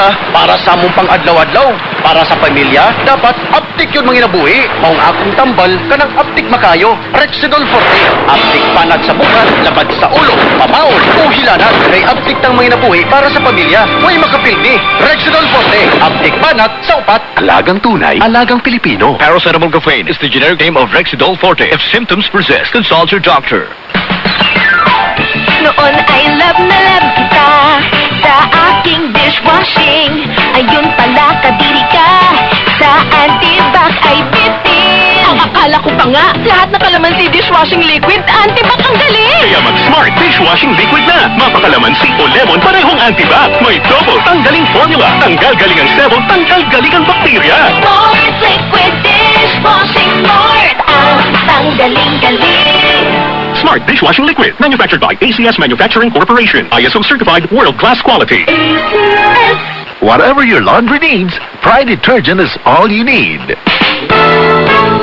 pera para sa among pang-adlaw-adlaw. Para sa pamilya, dapat aptik yun mga inabuhi. Maong akong tambal, kanang aptik makayo. Rexidol Forte. Aptik panag sa bukat, labad sa ulo, pamaol, o hilanat. Kay aptik tang mga inabuhi para sa pamilya. Huwag makapildi. Rexidol Forte. Aptik panat sa upat. Alagang tunay, alagang Pilipino. Paracetamol caffeine is the generic name of Rexidol Forte. If symptoms persist, consult your doctor. Noon ay love na love kita sa aking dishwashing. Ayun pala kadiri ka sa antibac ay bitin. Ang akala ko pa nga, lahat na kalamansi dishwashing liquid, antibac ang galing. Kaya mag-smart dishwashing liquid na. Mapakalamansi o lemon, parehong antibac. May double tanggaling formula. Tanggal galing ang sebo, tanggal galing ang bakterya. Smart liquid dishwashing smart. Ang tanggaling-galing. Smart dishwashing liquid, manufactured by ACS Manufacturing Corporation. ISO certified, world-class quality. Whatever your laundry needs, Pride detergent is all you need.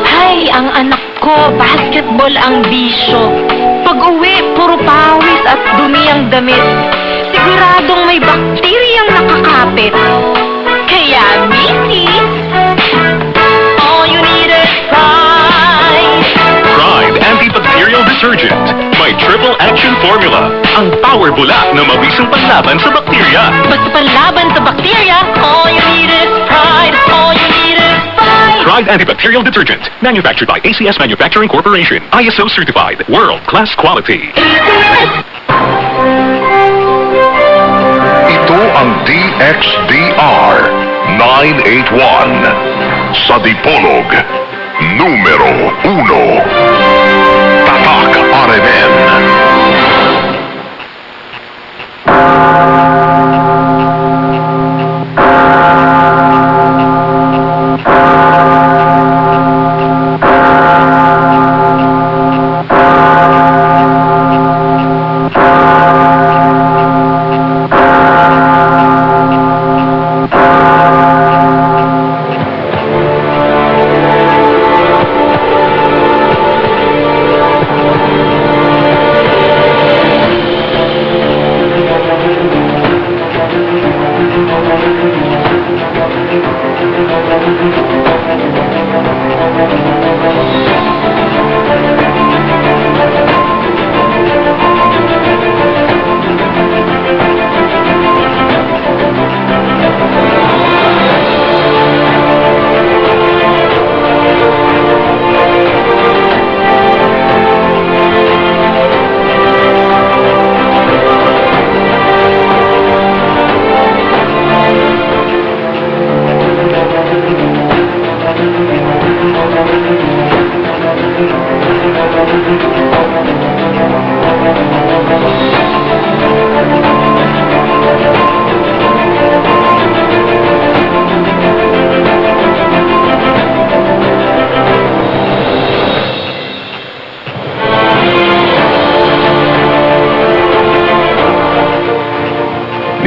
Hay, ang anak ko, basketball ang bisyo. Pag-uwi, puro pawis at dumi ang damit. Siguradong may bakteriyang nakakapit. Kaya, misis, all you need is Pride. Pride antibacterial detergent. May triple action formula. Ang power bulak na mabisang panlaban sa bakterya. Basta panlaban sa bakterya, all you need is Pride. All you need is Pride. Pride antibacterial detergent, manufactured by ACS Manufacturing Corporation. ISO certified, world-class quality. Ito ang DXDR 981 sa Dipolog, numero 1. Tatak RMN.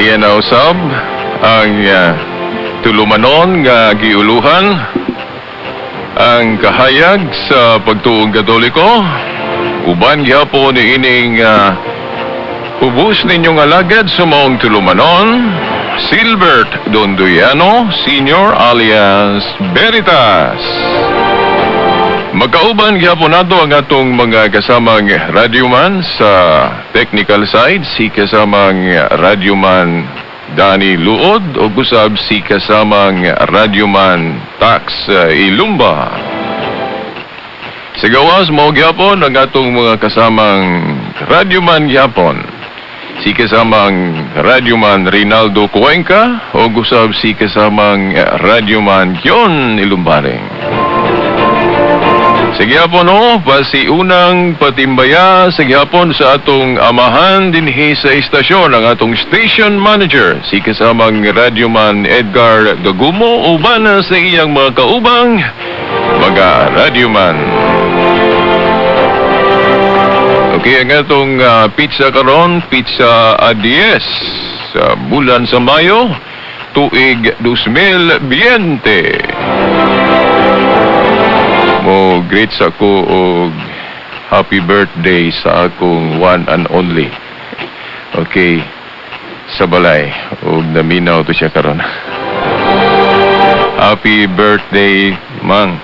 Diyan na usab ang tulumanon nga giuluhan ang kahayag sa pagtuong Katoliko uban gyapon ni ining hubos ninyong alagad sa maong tulumanon Silbert Dondoyano Sr. alias Veritas. Magkauban gyapon nato ang atong mga kasamang radyoman sa technical side, si kasamang radyoman Danny Luod o gusab si kasamang radyoman Tax Ilumba. Sa gawas mo gyapon ang atong mga kasamang radyoman gyapon, si kasamang radyoman Rinaldo Cuenca o gusab si kasamang radyoman John Ilumbaring. Sige hapon pasiunang patimbaya sige hapon sa atong amahan dinhi sa istasyon ang atong station manager si kasamang radyoman Edgar Dagumo uban sa iyang mga kaubang mga radyoman. Okay, ang atong pizza karon, pizza A10 sa bulan sa Mayo tuig 2020. Mo greets ako og happy birthday sa akong one and only. Okay. sa balay ug naminaw to siya karon. Happy birthday, Mang.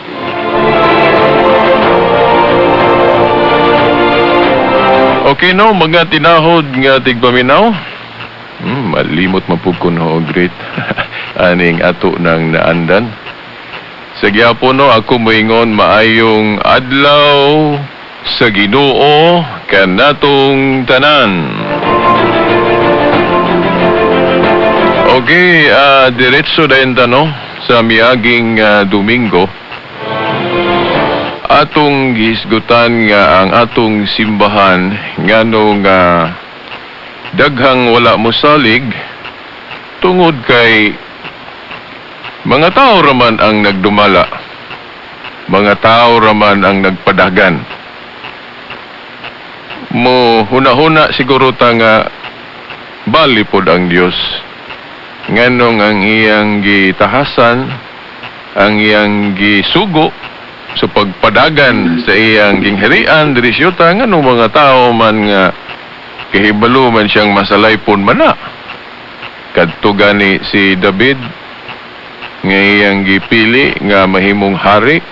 Okay no, mga tinahod nga tigpaminaw. Malimot mapugkon ho, great. Aning ato ng naandan. Sa gyapon no, ako moingon maayong adlaw sa Ginoo kanatong tanan. Okay, diretso dayon no sa miaging Domingo. Atong gisgutan nga ang atong simbahan nganong daghang wala mosalig tungod kay mga tao raman ang nagdumala. Mga tao raman ang nagpadagan. Mo huna-huna siguro ta nga bali pod ang Dios. Nganong ang iyang gitahasan, ang iyang gisugo sa pagpadagan sa iyang gingharian diri siyota nganong mga tao man nga kahibalo man siyang masalaypon mana. Kadto gani si David nga iyang gipili nga mahimong hari.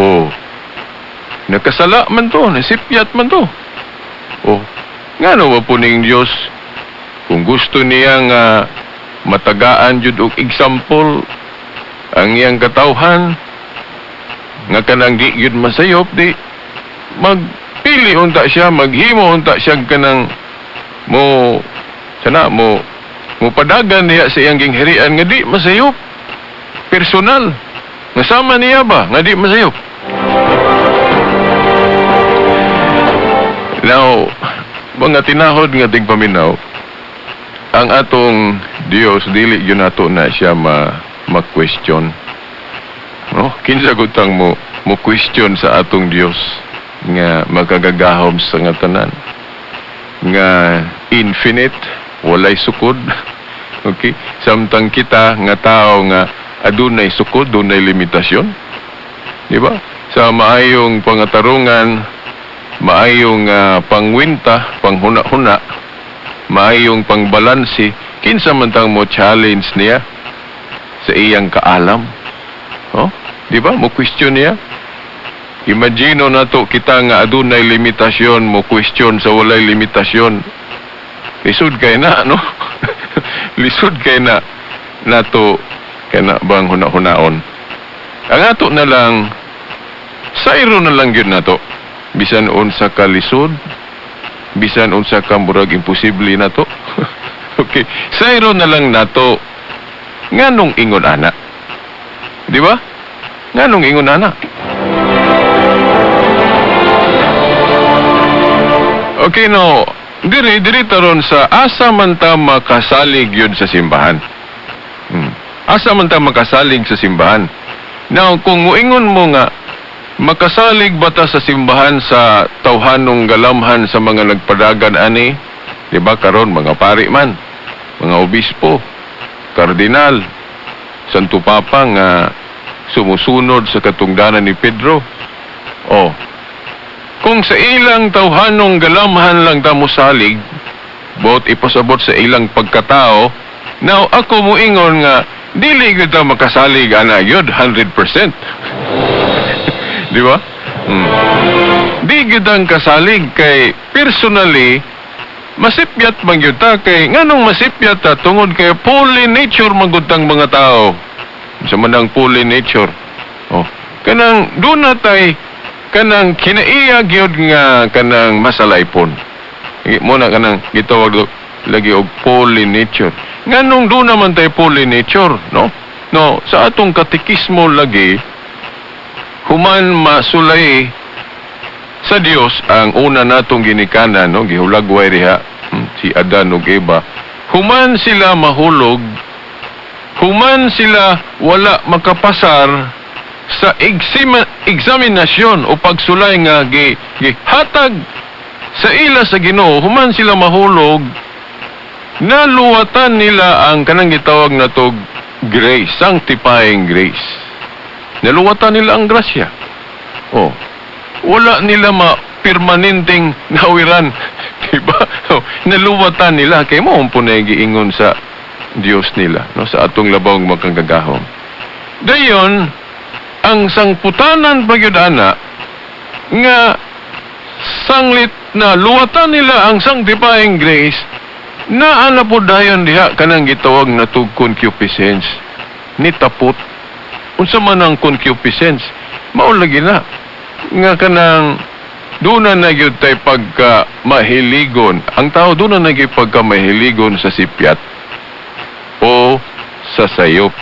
O nakasala man to, nasipyat man to. O ngano ba po ning Dios kung gusto niya nga matagaan jud og example ang iyang katawhan nga kanang di yun masayop, di magpili unta siya, maghimo unta siya kanang mo padagan niya sa iyang gingharian nga di masayop. Personal. Nga sama niya ba? Nga di masayop. Now, mga tinahod nga tigpaminaw, ang atong Dios, dili yun nato na siya ma-question. No, kinsa gutang mo question sa atong Dios nga magagagahom sa nga tanan nga infinite walay sukod. Okay, samtang kita nga tao nga adunay sukod, dunay limitasyon, di ba? Sa maayong pangatarungan, maayong pangwinta, panghuna-huna, maayong pangbalansi, kinsa man tang mo challenge niya sa iyang kaalam. Oh, di ba? Mo question niya. Imagino na to kita nga adunay limitasyon, mo question sa walay limitasyon. Lisod kay na, no? Lisod kay na nato kay na bang huna-hunaon. Ang ato na lang sayro na lang yun nato. Bisan unsa ka lisod, bisan unsa ka murag imposible nato. Okay, sayro na lang nato nganong ingon ana. Di ba? Nganong ingon ana? Okay, no. Diri taron sa asa man ta makasalig yun sa simbahan. Asa man ta makasalig sa simbahan. Now, kung muingon mo nga, makasalig ba ta sa simbahan sa tawhanong galamhan sa mga nagpadagan ani? Di ba karon mga pari man, mga obispo, kardinal, Santo Papa nga sumusunod sa katungdanan ni Pedro. Oh, kung sa ilang tawhanong galamhan lang ta mosalig, bot ipasabot sa ilang pagkatao, now ako moingon nga dili gyud ta makasalig ana gyud 100%. Di ba? Di gyud ang kasalig kay personally masipyat man gyud ta kay nganong masipyat ta tungod kay fully nature magutang mga tao. Sa manang fully nature. Oh, kanang dunatay kanang kinaiya gyud nga kanang masalaypon. Mo na kanang gitawag lagi og fully nature. Nganong do naman tay fully nature, no? No, sa atong katekismo lagi human masulay sa Dios ang una natong ginikanan, no, gihulagway diha si Adan ug Eva. Human sila mahulog, human sila wala makapasar sa examinasyon o pagsulay nga gihatag sa ila sa Ginoo, human sila mahulog, naluwatan nila ang kanang gitawag na to grace, sanctifying grace. Naluwatan nila ang grasya. Oh, wala nila permanenteng nawiran. Diba? So, naluwatan nila kay mo ang punay giingon sa Dios nila, no, sa atong labaw nga makagagahom. Dayon, ang sangputanan pagyud ana nga sanglit na luwatan nila ang sanctifying grace na ana po dayon diha kanang gitawag na tug concupiscence ni tapot. Unsa man ang concupiscence? Mao lagi na nga kanang doon na nagyud tay pagka mahiligon. Ang tao doon na nagyud pagka mahiligon sa sipyat o sa sayop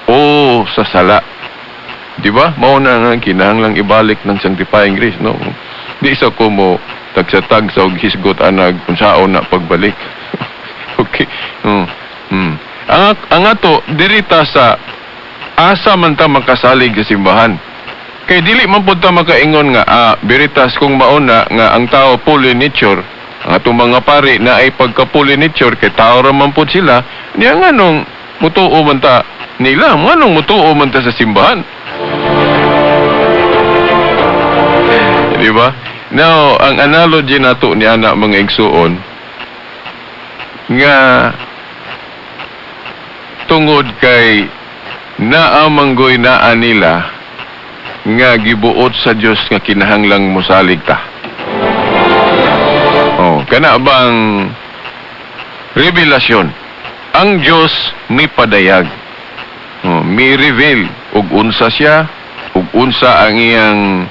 o sa sala. Di ba? Mao na nga kinahanglang ibalik ng sanctifying grace, no? Di isa ko mo tagsatag sa og hisgot anag unsaon na pagbalik. Okay. Ang ato dirita sa asa man ta makasalig sa simbahan. Kay dili man pud ta makaingon nga biritas kung mauna nga ang tao fully nature, ang atong mga pari na ay pagka fully nature kay tao ra man pud sila, niya nganong mutuo man ta nila, nganong mutuo man ta sa simbahan. Di ba? Now, ang analogy nato ni ana mga igsuon nga tungod kay naamanggoy naa nila nga gibuot sa Dios nga kinahanglang mosalig ta. Oh, kana bang revelasyon? Ang Dios mi padayag. Oh, mi reveal ug unsa siya, ug unsa ang iyang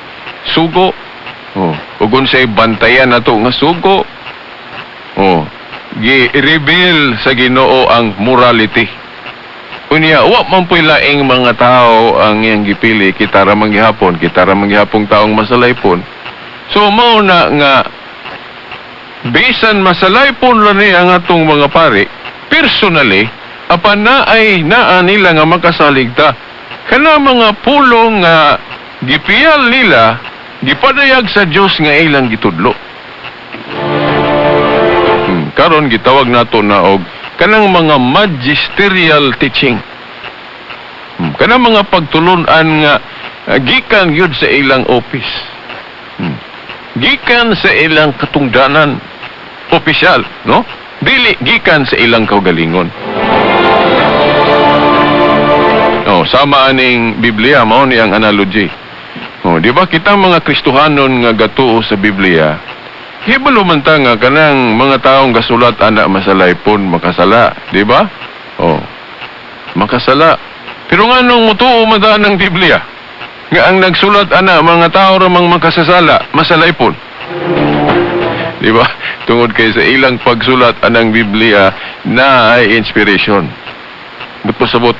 sugo. Oh, ug unsay bantayan nato nga sugo. Oh, gi-reveal sa Ginoo ang morality. Unya, wa man po'y laing mga tao ang iyang gipili, kita ra manggihapon, kita ra manggihapong taong masalaypon. So, mao na nga, bisan masalaypon lang ni ang atong mga pari, personally, apan na ay naa nila nga makasaligta. Kana mga pulong nga gipiyal nila, gipadayag sa Dios nga ilang gitudlo. Karon gitawag nato na og kanang mga magisterial teaching. Kanang mga pagtulunan nga gikan yun sa ilang office. Gikan sa ilang katungdanan opisyal, no? Dili gikan sa ilang kaugalingon. Oh, sama aning Biblia mao ni ang analogy. Oh, di ba kita mga Kristohanon nga gatuo sa Biblia, hibalo man ta nga kanang mga taong gasulat ana masalaypon makasala, di ba? Oh. Makasala. Pero nganong mutuo man ta ng Biblia nga ang nagsulat ana mga tao ramang makasasala, masalaypon. Di ba? Tungod kay sa ilang pagsulat anang Biblia na ay inspiration. Pasabot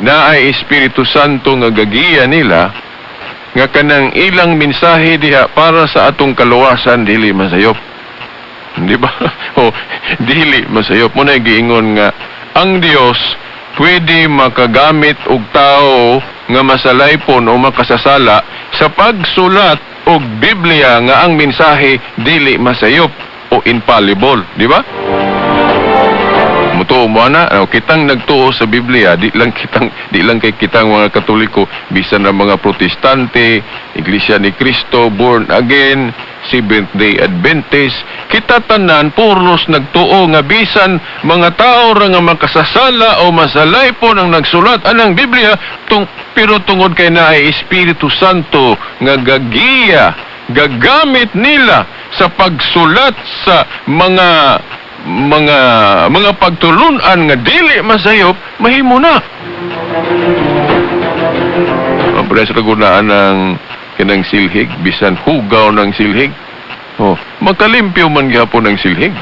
na ay Espiritu Santo nga gagiya nila nga kanang ilang mensahe diha para sa atong kaluwasan dili masayop. Di ba? O dili masayop mo na giingon nga ang Dios pwede makagamit og tao nga masalaypon o makasasala sa pagsulat og Biblia nga ang mensahe dili masayop o infallible, di ba? Mutuo mo na, kitang nagtuo sa Biblia, di lang kay kitang mga Katoliko, bisan na mga Protestante, Iglesia ni Cristo, born again, Seventh-day Adventist, kita tanan puros nagtuo nga bisan mga tao ra nga makasasala o masalaypon ang nagsulat anang Biblia, pero tungod kay na ay Espiritu Santo nga gagamit nila sa pagsulat sa mga pagtulunan nga dili masayop, mahimo na. Ang presa kagunaan ng kanang silhig, bisan hugaw ng silhig. Oh, magkalimpyo man gyapon ng silhig.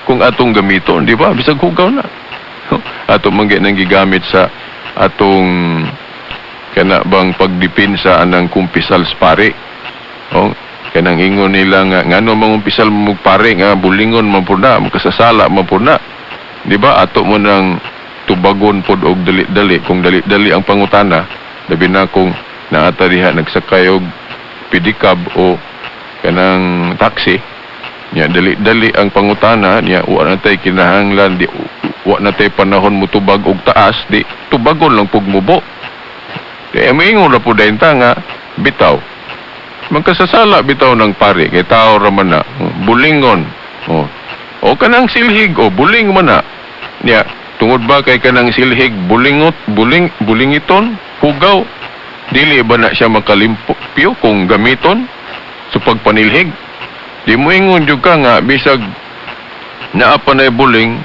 Kung atong gamiton, di ba? Bisag hugaw na. Ato man nang gigamit sa atong kana bang pagdipinsa anang kumpisal pare. Oh, kanang ingon nila nga ngano mangumpisal mo pare nga bulingon man pud na, makasasala man pud na. Di ba? Ato mo nang tubagon pod og dali-dali, kung dali-dali ang pangutana, labi na kung naata diha nagsakay og pedicab o kanang taxi, nya dali-dali ang pangutana niya, wa na tay kinahanglan, di wa na tay panahon mo tubag og taas, di tubagon lang pug mubo. Kaya maingon ra pud ta nga bitaw magkasasala bitaw ng pare kay tao ra man na bulingon. Oh, O kanang silhig o buling man na. Nya, tungod ba kay kanang silhig bulingiton, hugaw, dili ba na siya makalimpyo kung gamiton sa pagpanilhig? Di mo ingon jud ka nga bisag naa pa na buling,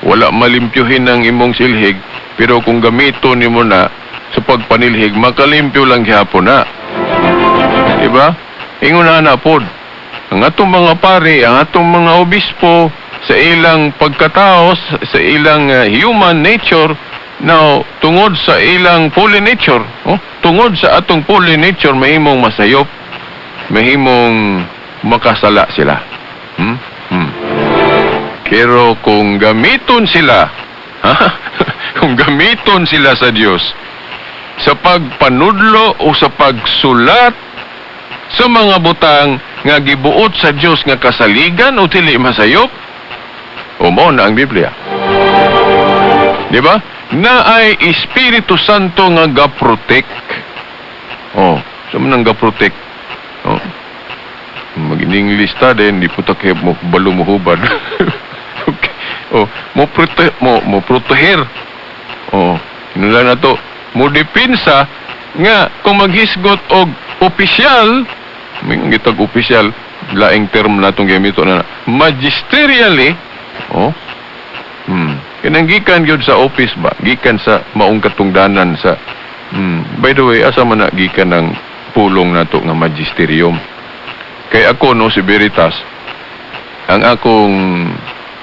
wala malimpyuhin ang imong silhig, pero kung gamiton nimo na sa pagpanilhig, makalimpyo lang gihapon na. Diba? Ingon na pod. Ang atong mga pari, ang atong mga obispo, sa ilang pagkatao, sa ilang human nature, now, tungod sa ilang holy nature, tungod sa atong holy nature, mahimong masayop, mahimong makasala sila. Pero kung gamiton sila, kung gamiton sila sa Diyos, sa pagpanudlo o sa pagsulat sa mga butang nga gibuot sa Diyos nga kasaligan o dili masayop, mao na ang Biblia. Di ba? Na ay Espiritu Santo nga ga-protect. Sa manang ga-protect. Mag-English ta din, di po takip mo balo mo hubad. Okay. Mo proteher. Inulan na to. Mo depensa nga kung maghisgot og opisyal, may gitag opisyal, laing term na itong gamito na magisterially, kanang gikan yun sa office ba? Gikan sa maong katungdanan sa, by the way, asa man na gikan ng pulong na to nga magisterium. Kay ako, no, si Veritas, ang akong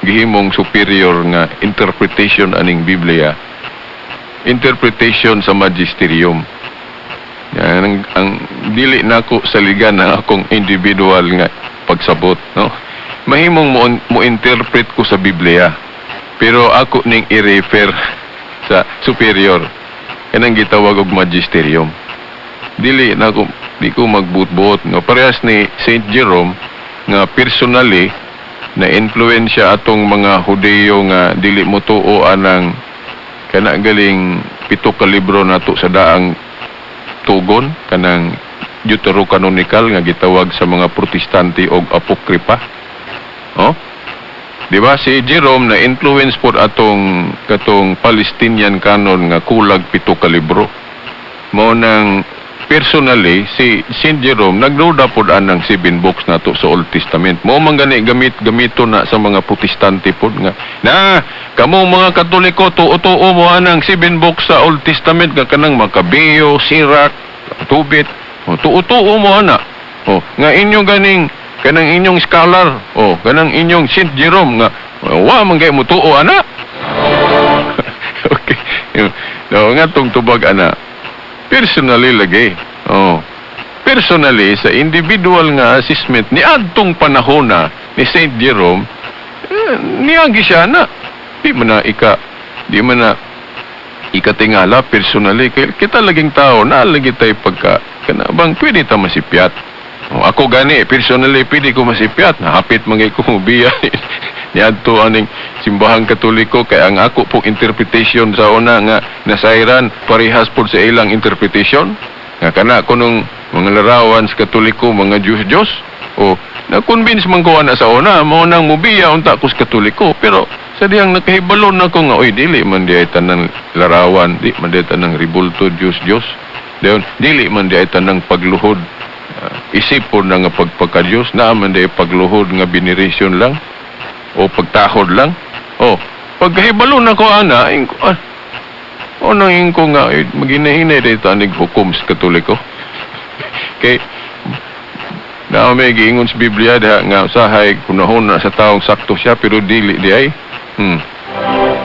gihimong superior nga interpretation aning Biblia, interpretation sa magisterium. Ang dili nako saligan ng akong individual nga pagsabot, no? Mahimong mo interpret ko sa Biblia, pero ako ning i-refer sa superior, kanang gitawag og magisterium. Di ko magbutbot, no? Parehas ni Saint Jerome nga personally na influensya atong mga Hudeo nga dili mo tuo anang kana galing 7 ka libro nato sa daang tugon, kanang Deuterocanonical nga gitawag sa mga Protestante og apokripa. Di ba si Jerome na influence pod atong katong Palestinian canon nga kulag 7 ka libro. Mao nang personally si Saint Jerome nagduda pod anang 7 books nato sa Old Testament. Mao man gani gamito na sa mga Protestante pod nga na kamo mga Katoliko tuo mo anang 7 books sa Old Testament nga kanang Makabeo, Sirach, Tobit. Tuo mo ana. Nga inyo ganing kanang inyong scholar, kanang inyong Saint Jerome nga wa man kay mo tuo ana. Okay. No, nga tong tubag ana. Personally lagi. Personally sa individual nga assessment ni adtong panahon na ni Saint Jerome, niagi siya na. Di man na ikatingala personally kay kita laging tao na lagi tay pagka kanabang pwede ta masipyat. Ako gani personally pwede ko masipyat, nahapit mangay ko biya ni adto aning simbahang Katoliko kay ang ako pong interpretation sa una nga nasayran parehas pod sa ilang interpretation nga kana kunong mga larawan sa Katoliko mga Diyos na-convince man ko ana sa una mao nang mubiya unta ko sa Katoliko, pero sa diyang nakahibalon na ko nga dili man di ay tanang larawan, di man di ay tanang ribulto Diyos dayon dili man di ay tanang pagluhod isipon na nga pagpaka-Diyos, naaman di ay pagluhod nga veneration lang o pagtahod lang. Pagkahibalon na ko ana nangin ko nga maginahinay di tanig hukom sa Katoliko. Kay na may giingon sa Biblia diha nga usahay kunahon na sa taong sakto siya pero dili di ay.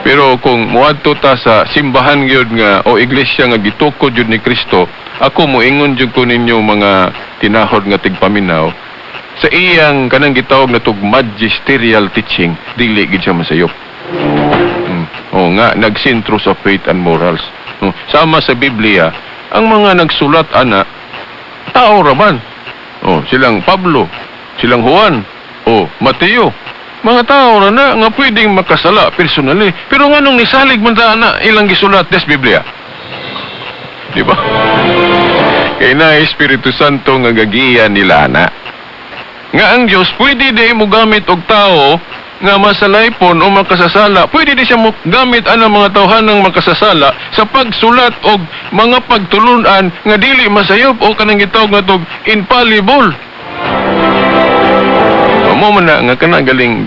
Pero kung muadto ta sa simbahan gyud nga o iglesia nga gitukod jud ni Kristo, ako moingon jud ko ninyo mga tinahod nga tigpaminaw sa iyang kanang gitawag na tog magisterial teaching, dili gid siya masayop. Nga nagsintro sa faith and morals. Sama sa Biblia, ang mga nagsulat ana tao raman. Silang Pablo, silang Juan, Mateo. Mga tao na nga pwedeng makasala personally. Pero nganong nisalig man ta na ilang gisulat des Biblia? Di ba? Kaya na Espiritu Santo nga gagiya nila na. Nga ang Diyos pwede di mo gamit og tao nga masalaypon o makasasala, pwede di siya mo gamit ang mga tawhanang makasasala sa pagsulat og mga pagtulunan nga dili masayop o kanang gitawag nga tog infallible. Mo man na nga kana galing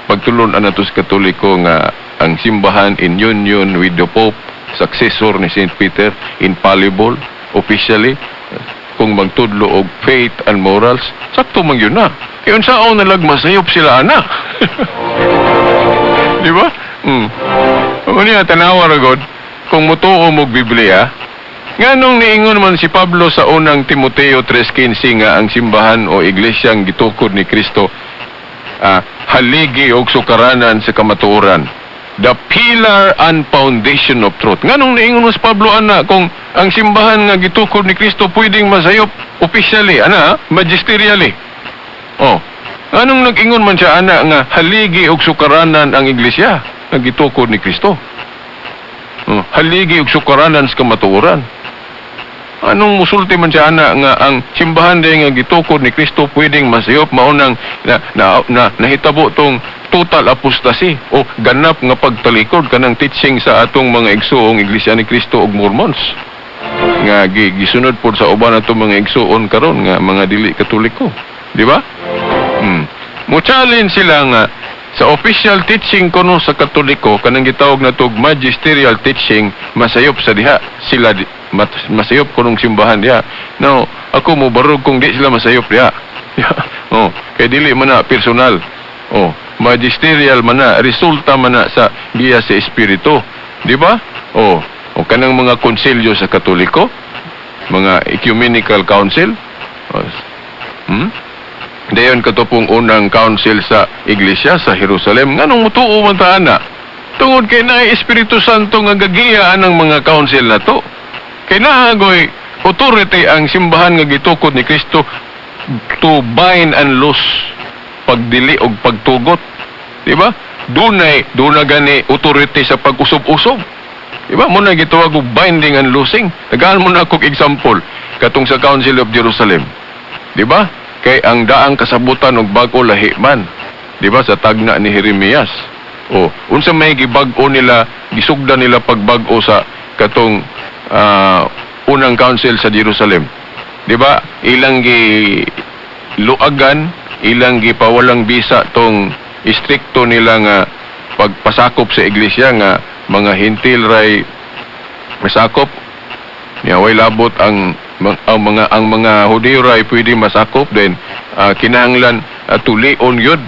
pagtulunan nato sa Katoliko nga ang simbahan in union with the Pope, successor ni St. Peter, infallible, officially, kung magtudlo og faith and morals, sakto man yun na. Kaya unsaon na masayop sila, ana. Di ba? Niya, tanawa ra god, kung mutuo mo Biblia, nganong niingon man si Pablo sa unang Timoteo 3:15 nga ang simbahan o iglesyang gitukod ni Kristo, haligi og sukaranan sa kamatuoran, the pillar and foundation of truth. Nganong niingon mo si Pablo, ana, kung ang simbahan nga gitukod ni Kristo pwedeng masayop officially, ana, magisterially. Oh, anong nag-ingon man siya, ana, nga haligi og sukaranan ang iglesia nga gitukod ni Kristo? Oh, haligi og sukaranan sa kamatuoran. Anong musulti man siya, ana, nga ang simbahan day nga gitukod ni Kristo pwedeng masayop, maunang nahitabo tong total apostasy o ganap nga pagtalikod kanang teaching sa atong mga igsoong Iglesia ni Kristo ug Mormons nga gisunod pod sa uban atong mga igsoon karon nga mga dili Katoliko, di ba? Mo-challenge sila nga sa official teaching kuno sa Katoliko kanang gitawag na tog magisterial teaching, masayop sa diha sila masayop kunong simbahan diha. Now, ako mo barog kung di sila masayop diha. Oh, kay dili man na personal. Oh, magisterial man na, resulta man na sa giya sa espiritu, di ba? Oh, o kanang mga konsilyo sa Katoliko, mga ecumenical council. Dayon katupong unang council sa iglesia sa Jerusalem. Nganong mutuo man ta, ana? Tungod kay naay Espiritu Santo nga gagiyaan ang mga council na to. Kay naagoy authority ang simbahan nga gitukod ni Kristo to bind and loose, pagdili og pagtugot. Di ba? Dunay gani authority sa pag-usob-usob. Di ba? Muna gitawag og binding and loosing. Tagaan mo na kog example katong sa Council of Jerusalem. Di ba? Kay ang daang kasabutan og bag-o lahi man. Di ba? Sa tagna ni Jeremias. O, unsa may gibag-o nila, gisugdan nila pagbag-o sa katong unang council sa Jerusalem. Di ba? Ilang luagan, ilang gipawalang bisa tong istrikto nila nga pagpasakop sa iglesia nga mga hintil ray masakop. Way labot ang mga Hudyo ray pwede masakop din kinahanglan tulion yun.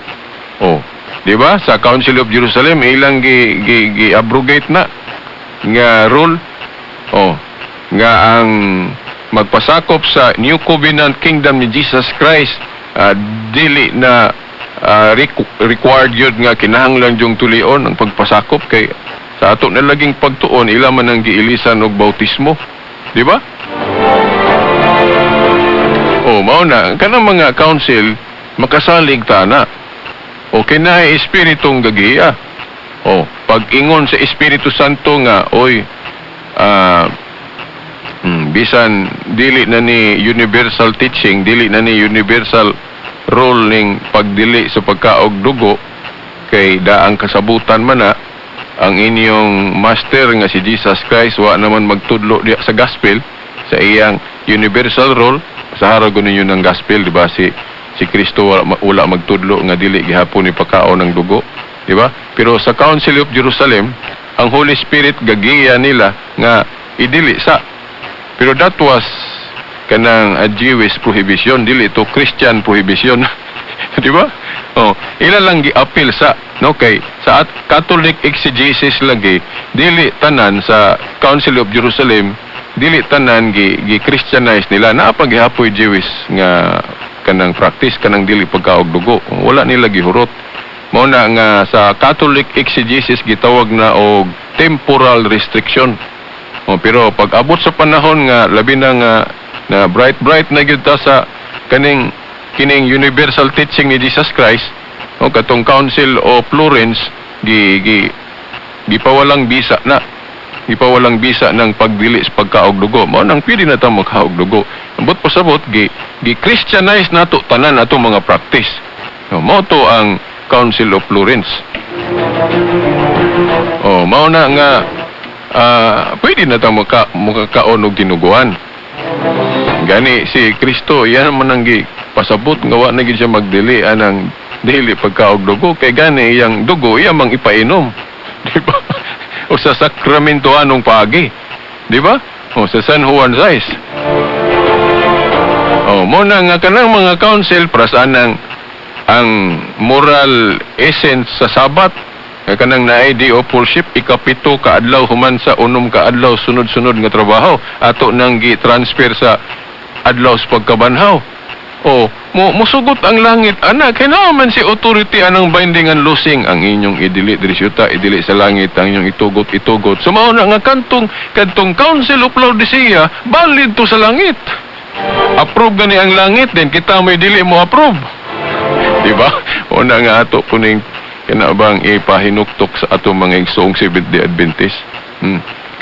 Oh, di ba? Sa Council of Jerusalem ilang gi-abrogate na nga rule. Oh, nga ang magpasakop sa New Covenant Kingdom ni Jesus Christ dili na required yun nga kinahanglan yung tulion ang pagpasakop kay sa ato na laging pagtuon ila man ang giilisan og bautismo, di ba? Oh, mao na kanang mga council makasalig ta na. O kinaay espiritong gagiya. Oh, pag-ingon sa Espiritu Santo nga oy bisan dili na ni universal teaching, dili na ni universal role ning pagdili sa pagkaog dugo kay daang kasabutan man na ang inyong master nga si Jesus Christ wa naman magtudlo sa gospel sa iyang universal role sa haragon ninyo ng gospel, di ba? Si Kristo wala magtudlo nga dili gihapon ni pagkaon ng dugo, di ba? Pero sa Council of Jerusalem ang Holy Spirit gagiya nila nga idili sa. Pero that was kanang a Jewish prohibition, dili to Christian prohibition. Di ba? Oh, ila lang gi-appeal sa no kay sa Catholic exegesis lagi dili tanan sa Council of Jerusalem, dili tanan gi-Christianize nila na paghihapoy Jewish nga kanang practice kanang dili pagkaog dugo. Wala nila gihurot. Mao na nga sa Catholic exegesis gitawag na og temporal restriction. Oh, pero pag abot sa panahon nga labi na nga na bright na gyud ta sa kining universal teaching ni Jesus Christ, o katong Council of Florence gipawalang bisa na. Gipawalang bisa ng pagdili sa pagkaog dugo. Mao nang pili na ta magkaog dugo. Ambot pasabot gi-Christianize nato tanan ato mga practice. No, mao to ang Council of Florence. Oh, mao na nga pwede na ta makakaon og tinuguan. Gani si Kristo yan man ang pasabot nga wa na gid siya magdili anang dili pagkaog dugo kay gani iyang dugo iya mang ipainom. Di ba? O sa sakramento anong pagi. Di ba? O sa San Juan Sais. O mo na nga kanang mga council prasaan ang moral essence sa Sabat nga kanang naay day of worship ikapito ka adlaw human sa unom ka adlaw sunod-sunod nga trabaho ato nang gi-transfer sa adlaw sa pagkabanhaw. O musugot ang langit anak kay naman si authority anang binding and loosing ang inyong idili diri syuta idili sa langit ang inyong itugot so mao na nga kantong Council of Laodicea valid to sa langit. Approve gani ang langit then kita may dili mo approve. Di ba? O na nga ato kuning kinabang ipahinuktok sa ato mga igsoong Seventh-day Adventist.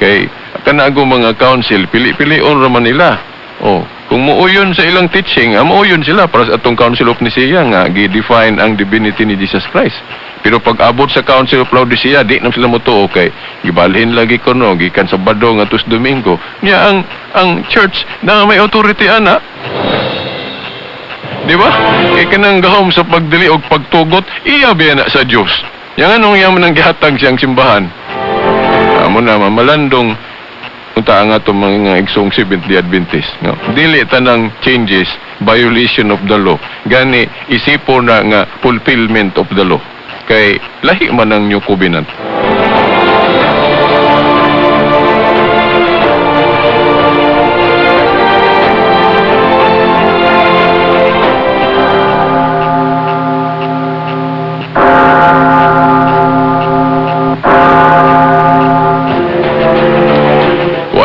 Kay kanago mga council pili-pilion raman nila. Oh, kung muuyon sa ilang teaching, muuyon sila para sa atong Council of Nicaea nga gi-define ang divinity ni Jesus Christ. Pero pag abot sa Council of Laodicea, di na sila motuo kay gibalhin lagi kuno gikan Sabado nga tus Domingo. Nya ang church na may authority ana. Di ba? Kay kanang gahom sa pagdili og pagtugot, iya biya na sa Dios. Yang anong yaman ang gihatag siyang simbahan. Amo na mamalandong unta ang ato mga igsoong Seventh-day Adventist. No? Dili tanang changes, violation of the law. Gani isipo na nga fulfillment of the law. Kay lahi man ang New Covenant.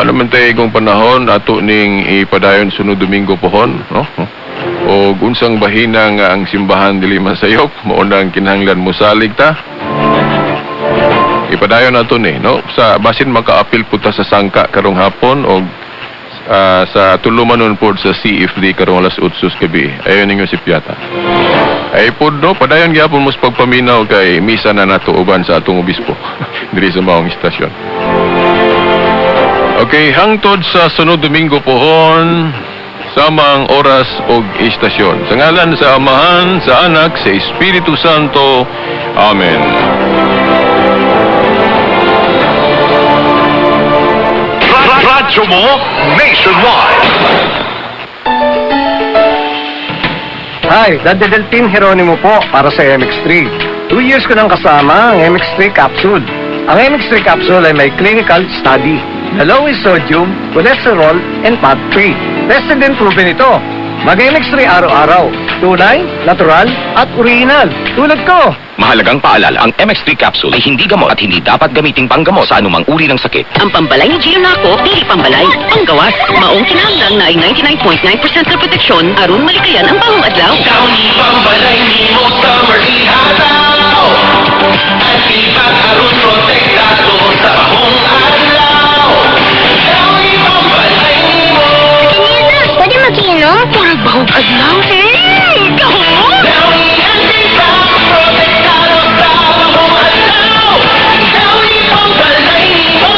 Naman tayo kung panahon ato ning ipadayon sunod Domingo pohon, no? O unsang bahina nga ang simbahan dili masayop, mao nang kinahanglan mo salig ta. Ipadayon nato ni, no? Sa basin makaapil puta sa sangka karong hapon o sa tulumanon pod sa CFD karong alas 8 gabi. Ayon ninyo si Piata. Ay pod no, padayon gyapon mo sa pagpaminaw kay misa na nato uban sa atong obispo diri sa maong istasyon. Okay, hangtod sa sunod Domingo pohon, samang oras og istasyon. Sa ngalan sa Amahan, sa Anak, sa Espiritu Santo. Amen. Radyo mo nationwide. Hi, Daddy Delpin Geronimo po para sa MX3. 2 years ko nang kasama ang MX3 capsule. Ang MX3 capsule ay may clinical study na low in sodium, cholesterol, and fat-free. Tested and proven ito. Mag-MX3 araw-araw. Tunay, natural, at original. Tulad ko. Mahalagang paalala, ang MX3 capsule ay hindi gamot at hindi dapat gamiting panggamot sa anumang uri ng sakit. Ang pambalay ni Gio Naco, dili pambalay. Ang gawas, maong kinahanglan na ay 99.9% na proteksyon aron malikayan ang bahong adlaw. Downy pambalay ni mo sa marihalaw. At ibang aron protektado sa bahong adlaw. Downy pambalay ni mo. Kanina, pwede mag-inom? Murag bahong adlaw. Gahon! Downy anti-bac protektado sa bahong adlaw. Downy pambalay ni mo.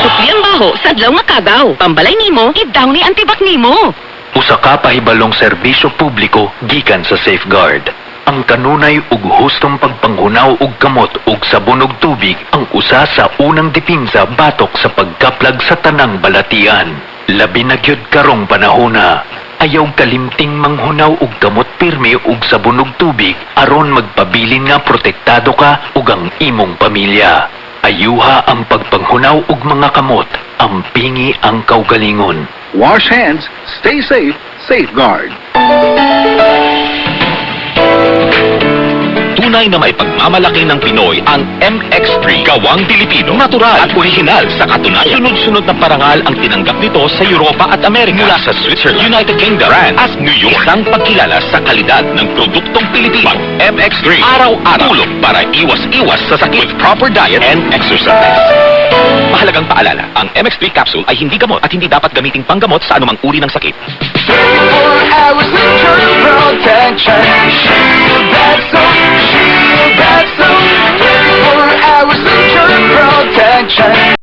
Supli ang baho sa adlaw nga kagaw. Pambalay nimo, i-down ni antibak nimo. Usa ka pahibalong serbisyo publiko gikan sa Safeguard. Ang kanunay ug hustong pagpanghunaw og kamot ug sabon ug tubig ang usa sa unang dipinsa batok sa pagkaplag sa tanang balatian. Labi na gyud karong panahona. Ayaw kalimting manghunaw og kamot pirmi ug sabon ug tubig aron magpabilin nga protektado ka ug ang imong pamilya. Ayuha ang pagpanghunaw og mga kamot, ampingi ang kaugalingon. Wash hands, stay safe, Safeguard. Tunay na may pagmamalaki ng Pinoy ang MX3. Gawang Pilipino, natural at original sa katunayan. Sunod-sunod na parangal ang tinanggap nito sa Europa at Amerika. Mula sa Switzerland, United Kingdom, France at New York. Isang pagkilala sa kalidad ng produktong Pilipino. MX3. Araw-araw. Tulong para iwas-iwas sa sakit. With proper diet and exercise. Mahalagang paalala, ang MX3 capsule ay hindi gamot at hindi dapat gamiting panggamot sa anumang uri ng sakit. hours of germ protection. Shield that soap, shield that soap. 24 hours of germ protection.